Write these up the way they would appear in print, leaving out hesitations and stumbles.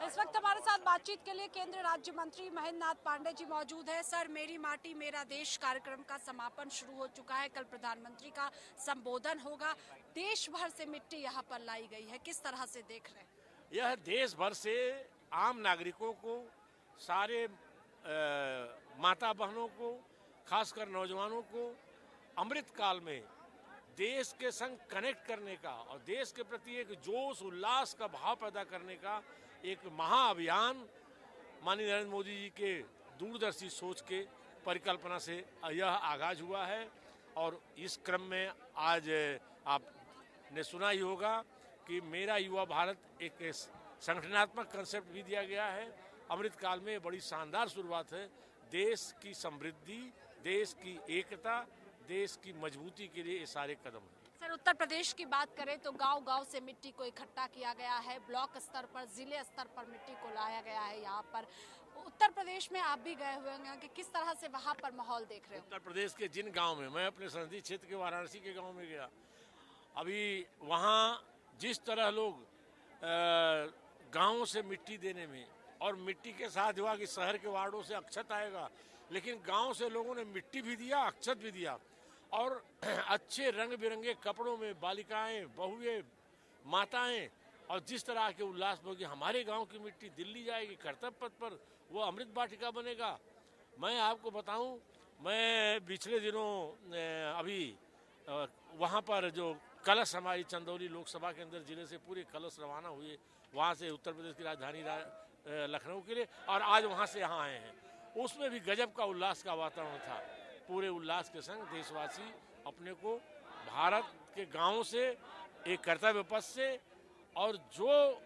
इस वक्त हमारे साथ बातचीत के लिए केंद्रीय राज्य मंत्री महेंद्र नाथ पांडे जी मौजूद है। सर, मेरी माटी मेरा देश कार्यक्रम का समापन शुरू हो चुका है। कल प्रधानमंत्री का संबोधन होगा। देश भर से मिट्टी यहाँ पर लाई गई है, किस तरह से देख रहे हैं? यह देश भर से आम नागरिकों को, सारे माता बहनों को, खासकर नौजवानों को अमृत काल में देश के संग कनेक्ट करने का और देश के प्रति एक जोश उल्लास का भाव पैदा करने का एक महाअभियान माननीय नरेंद्र मोदी जी के दूरदर्शी सोच के परिकल्पना से यह आगाज हुआ है। और इस क्रम में आज आपने सुना ही होगा कि मेरा युवा भारत एक संगठनात्मक कंसेप्ट भी दिया गया है। अमृत काल में बड़ी शानदार शुरुआत है। देश की समृद्धि, देश की एकता, देश की मजबूती के लिए ये सारे कदम हैं। सर, उत्तर प्रदेश की बात करें तो गांव-गांव से मिट्टी को इकट्ठा किया गया है। ब्लॉक स्तर पर, जिले स्तर पर मिट्टी को लाया गया है। यहाँ पर उत्तर प्रदेश में आप भी गए हुए होंगे कि किस तरह से वहाँ पर माहौल देख रहे हो? उत्तर प्रदेश के जिन गाँव में, मैं अपने संसदीय क्षेत्र के वाराणसी के गाँव में गया, अभी वहाँ जिस तरह लोग गाँव से मिट्टी देने में, और मिट्टी के साथ हुआ कि शहर के वार्डों से अक्षत आएगा, लेकिन गांव से लोगों ने मिट्टी भी दिया, अक्षत भी दिया। और अच्छे रंग बिरंगे कपड़ों में बालिकाएं, बहुएं, माताएं, और जिस तरह के उल्लास में कि हमारे गांव की मिट्टी दिल्ली जाएगी, कर्तव्य पथ पर वो अमृत वाटिका बनेगा। मैं आपको बताऊं, मैं पिछले दिनों अभी वहां पर जो कलश, हमारी चंदौली लोकसभा के अंदर जिले से पूरे कलश रवाना हुए वहां से उत्तर प्रदेश की राजधानी लखनऊ के लिए, और आज वहां से यहाँ आए हैं। उसमें भी गजब का उल्लास का वातावरण था। पूरे उल्लास के संग देशवासी अपने को भारत के गांवों से, एक कर्तव्य पथ से, और जो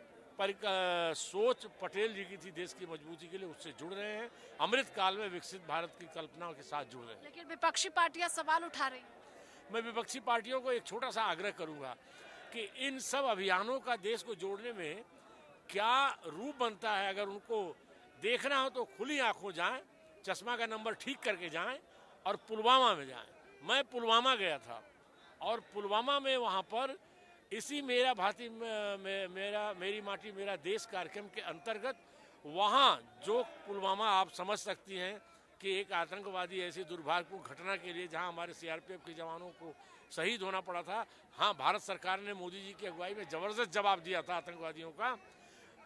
सोच पटेल जी की थी देश की मजबूती के लिए, उससे जुड़ रहे हैं। अमृत काल में विकसित भारत की कल्पनाओं के साथ जुड़ रहे हैं। लेकिन विपक्षी पार्टियां सवाल उठा रही हैं। मैं विपक्षी पार्टियों को एक छोटा सा आग्रह करूंगा कि इन सब अभियानों का देश को जोड़ने में क्या रूप बनता है, अगर उनको देखना हो तो खुली आंखों जाएं, चश्मा का नंबर ठीक करके जाएं और पुलवामा में जाएं। मैं पुलवामा गया था और पुलवामा में वहां पर इसी मेरा भाती मेरी माटी मेरा देश कार्यक्रम के अंतर्गत वहां जो पुलवामा आप समझ सकती हैं कि एक आतंकवादी ऐसी दुर्भाग्यपूर्ण घटना के लिए जहां हमारे सीआरपीएफ के जवानों को शहीद होना पड़ा था, हाँ, भारत सरकार ने मोदी जी की अगुवाई में जबरदस्त जवाब दिया था आतंकवादियों का।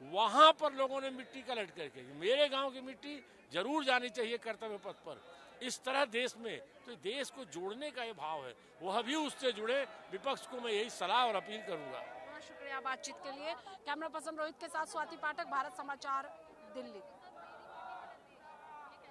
वहां पर लोगों ने मिट्टी कलेक्ट करके, मेरे गांव की मिट्टी जरूर जानी चाहिए कर्तव्य पथ पर। इस तरह देश में, तो देश को जोड़ने का ये भाव है, वह भी उससे जुड़े। विपक्ष को मैं यही सलाह और अपील करूंगा। बहुत शुक्रिया बातचीत के लिए। कैमरा पर्सन रोहित के साथ स्वाति पाठक, भारत समाचार, दिल्ली।